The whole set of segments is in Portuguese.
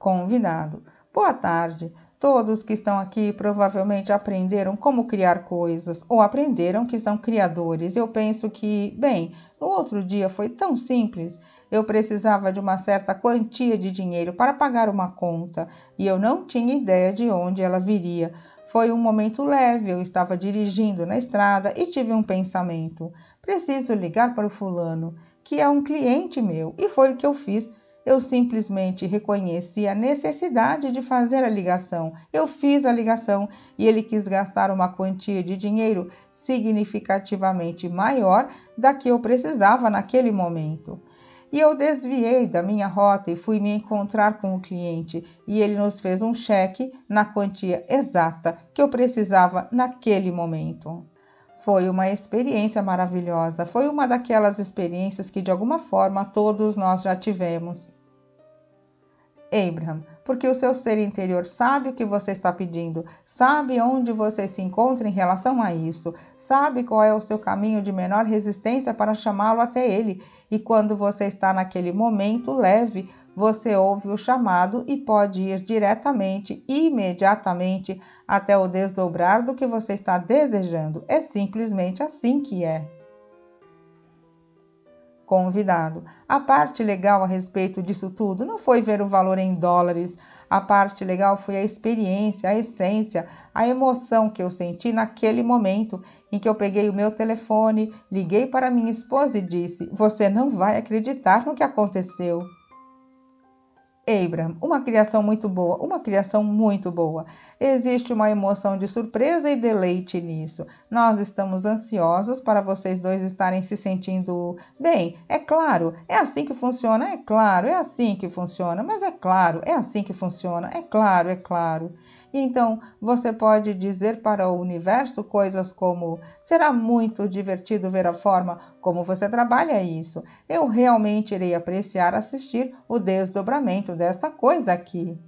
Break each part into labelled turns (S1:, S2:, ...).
S1: Convidado: boa tarde. Todos que estão aqui provavelmente aprenderam como criar coisas ou aprenderam que são criadores. Eu penso que, bem, no outro dia foi tão simples. Eu precisava de uma certa quantia de dinheiro para pagar uma conta e eu não tinha ideia de onde ela viria. Foi um momento leve, eu estava dirigindo na estrada e tive um pensamento. Preciso ligar para o fulano, que é um cliente meu, e foi o que eu fiz. Eu simplesmente reconheci a necessidade de fazer a ligação. Eu fiz a ligação e ele quis gastar uma quantia de dinheiro significativamente maior da que eu precisava naquele momento. E eu desviei da minha rota e fui me encontrar com o cliente e ele nos fez um cheque na quantia exata que eu precisava naquele momento. Foi uma experiência maravilhosa, foi uma daquelas experiências que de alguma forma todos nós já tivemos. Abraham, porque o seu ser interior sabe o que você está pedindo, sabe onde você se encontra em relação a isso, sabe qual é o seu caminho de menor resistência para chamá-lo até ele, e quando você está naquele momento leve, você ouve o chamado e pode ir diretamente, imediatamente, até o desdobrar do que você está desejando. É simplesmente assim que é. Convidado: a parte legal a respeito disso tudo não foi ver o valor em dólares. A parte legal foi a experiência, a essência, a emoção que eu senti naquele momento em que eu peguei o meu telefone, liguei para minha esposa e disse: você não vai acreditar no que aconteceu. Abraham, uma criação muito boa, uma criação muito boa. Existe uma emoção de surpresa e deleite nisso. Nós estamos ansiosos para vocês dois estarem se sentindo bem. É claro, é assim que funciona, é claro, é assim que funciona, mas é claro, é assim que funciona, é claro, é claro. E então, você pode dizer para o universo coisas como: será muito divertido ver a forma como você trabalha isso. Eu realmente irei apreciar assistir o desdobramento desta coisa aqui.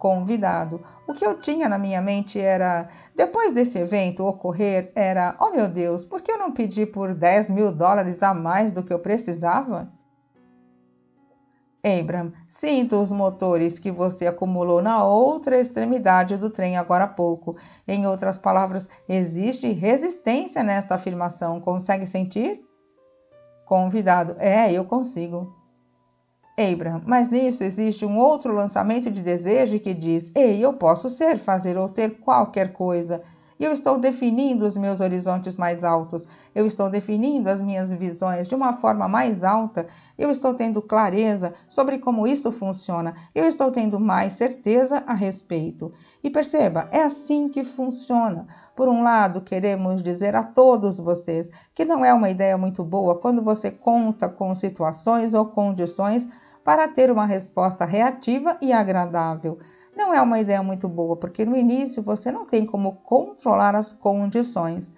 S1: Convidado: o que eu tinha na minha mente era, depois desse evento ocorrer, era: oh meu Deus, por que eu não pedi por $10.000 a mais do que eu precisava? Abraham, sinto os motores que você acumulou na outra extremidade do trem agora há pouco. Em outras palavras, existe resistência nesta afirmação. Consegue sentir? Convidado: eu consigo. Abraham, mas nisso existe um outro lançamento de desejo que diz: ei, eu posso ser, fazer ou ter qualquer coisa. E eu estou definindo os meus horizontes mais altos. Eu estou definindo as minhas visões de uma forma mais alta. Eu estou tendo clareza sobre como isto funciona. Eu estou tendo mais certeza a respeito. E perceba, é assim que funciona. Por um lado, queremos dizer a todos vocês que não é uma ideia muito boa quando você conta com situações ou condições para ter uma resposta reativa e agradável. Não é uma ideia muito boa, porque no início você não tem como controlar as condições.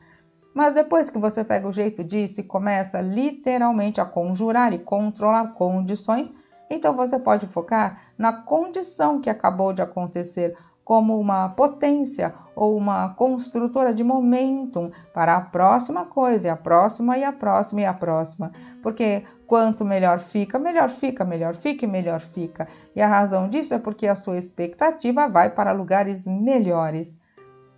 S1: Mas depois que você pega o jeito disso e começa literalmente a conjurar e controlar condições, então você pode focar na condição que acabou de acontecer como uma potência ou uma construtora de momentum para a próxima coisa, e a próxima, e a próxima, e a próxima. Porque quanto melhor fica, melhor fica, melhor fica e melhor fica. E a razão disso é porque a sua expectativa vai para lugares melhores.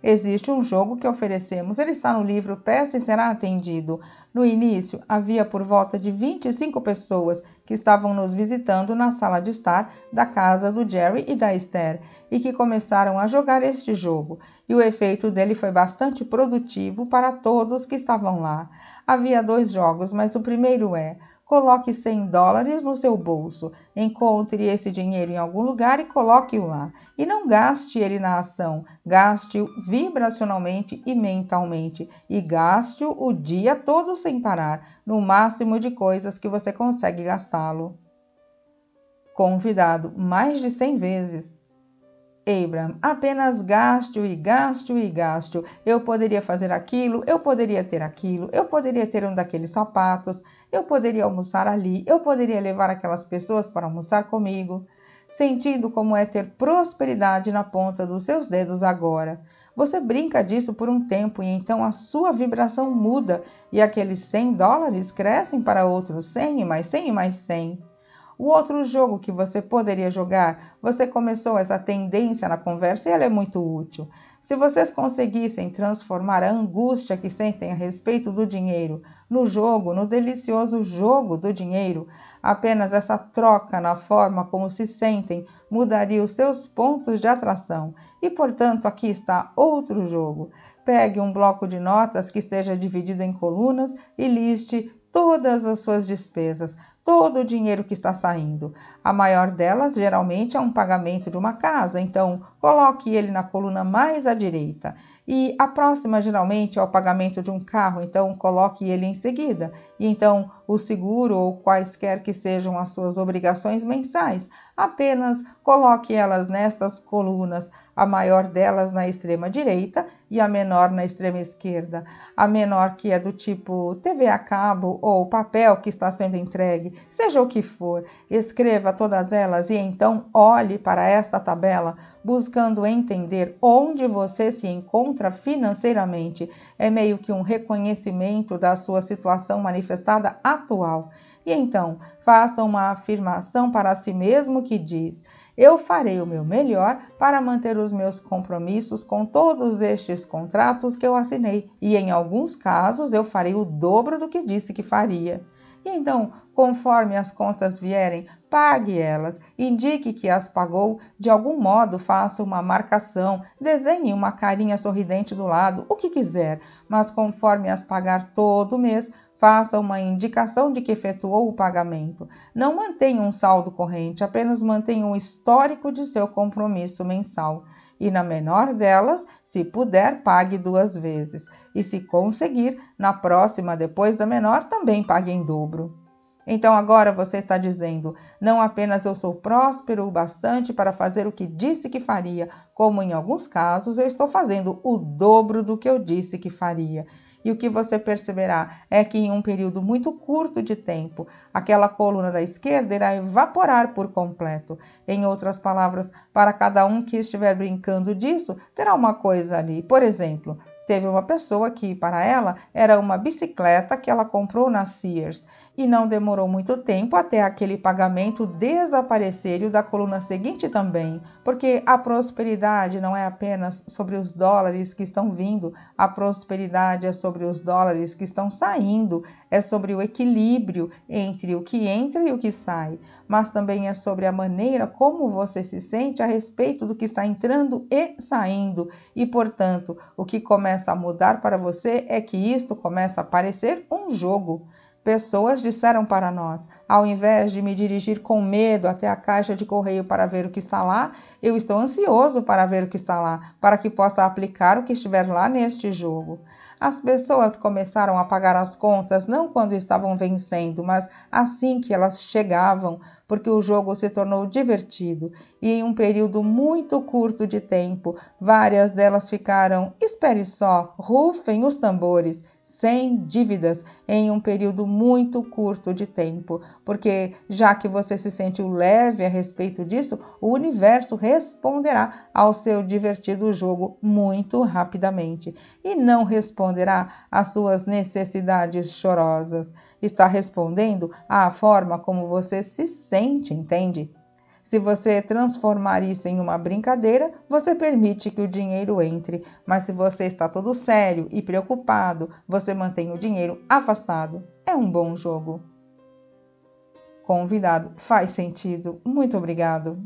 S1: Existe um jogo que oferecemos, ele está no livro Peça e Será Atendido. No início, havia por volta de 25 pessoas que estavam nos visitando na sala de estar da casa do Jerry e da Esther e que começaram a jogar este jogo. E o efeito dele foi bastante produtivo para todos que estavam lá. Havia 2 jogos, mas o primeiro é: coloque $100 no seu bolso, encontre esse dinheiro em algum lugar e coloque-o lá. E não gaste ele na ação, gaste-o vibracionalmente e mentalmente. E gaste-o o dia todo sem parar, no máximo de coisas que você consegue gastá-lo. Convidado: mais de 100 vezes. Abraham, apenas gaste-o e gaste-o e gaste-o. Eu poderia fazer aquilo, eu poderia ter aquilo, eu poderia ter um daqueles sapatos, eu poderia almoçar ali, eu poderia levar aquelas pessoas para almoçar comigo. Sentindo como é ter prosperidade na ponta dos seus dedos agora. Você brinca disso por um tempo e então a sua vibração muda e aqueles $100 crescem para outros 100 e mais 100 e mais 100. O outro jogo que você poderia jogar, você começou essa tendência na conversa e ela é muito útil. Se vocês conseguissem transformar a angústia que sentem a respeito do dinheiro no jogo, no delicioso jogo do dinheiro, apenas essa troca na forma como se sentem mudaria os seus pontos de atração. E, portanto, aqui está outro jogo. Pegue um bloco de notas que esteja dividido em colunas e liste todas as suas despesas, todo o dinheiro que está saindo. A maior delas, geralmente, é um pagamento de uma casa, então coloque ele na coluna mais à direita. E a próxima, geralmente, é o pagamento de um carro, então coloque ele em seguida. E então, o seguro ou quaisquer que sejam as suas obrigações mensais, apenas coloque elas nestas colunas, a maior delas na extrema direita e a menor na extrema esquerda. A menor que é do tipo TV a cabo ou papel que está sendo entregue, seja o que for, escreva todas elas e então olhe para esta tabela, buscando entender onde você se encontra financeiramente. É meio que um reconhecimento da sua situação manifestada atual. E então, faça uma afirmação para si mesmo que diz: eu farei o meu melhor para manter os meus compromissos com todos estes contratos que eu assinei, e em alguns casos eu farei o dobro do que disse que faria. E então, conforme as contas vierem, pague elas, indique que as pagou, de algum modo faça uma marcação, desenhe uma carinha sorridente do lado, o que quiser, mas conforme as pagar todo mês, faça uma indicação de que efetuou o pagamento. Não mantenha um saldo corrente, apenas mantenha um histórico de seu compromisso mensal. E na menor delas, se puder, pague 2 vezes. E se conseguir, na próxima, depois da menor, também pague em dobro. Então agora você está dizendo, não apenas eu sou próspero o bastante para fazer o que disse que faria, como em alguns casos eu estou fazendo o dobro do que eu disse que faria. E o que você perceberá é que em um período muito curto de tempo, aquela coluna da esquerda irá evaporar por completo. Em outras palavras, para cada um que estiver brincando disso, terá uma coisa ali. Por exemplo, teve uma pessoa que, para ela, era uma bicicleta que ela comprou na Sears. E não demorou muito tempo até aquele pagamento desaparecer e o da coluna seguinte também, porque a prosperidade não é apenas sobre os dólares que estão vindo, a prosperidade é sobre os dólares que estão saindo, é sobre o equilíbrio entre o que entra e o que sai, mas também é sobre a maneira como você se sente a respeito do que está entrando e saindo, e portanto, o que começa a mudar para você é que isto começa a parecer um jogo. Pessoas disseram para nós, ao invés de me dirigir com medo até a caixa de correio para ver o que está lá, eu estou ansioso para ver o que está lá, para que possa aplicar o que estiver lá neste jogo. As pessoas começaram a pagar as contas não quando estavam vencendo, mas assim que elas chegavam, porque o jogo se tornou divertido. E em um período muito curto de tempo, várias delas ficaram, espere só, rufem os tambores, sem dívidas, em um período muito curto de tempo, porque já que você se sentiu leve a respeito disso, o universo responderá ao seu divertido jogo muito rapidamente e não responderá às suas necessidades chorosas. Está respondendo à forma como você se sente, entende? Se você transformar isso em uma brincadeira, você permite que o dinheiro entre, mas se você está todo sério e preocupado, você mantém o dinheiro afastado. É um bom jogo. Convidado, faz sentido. Muito obrigado.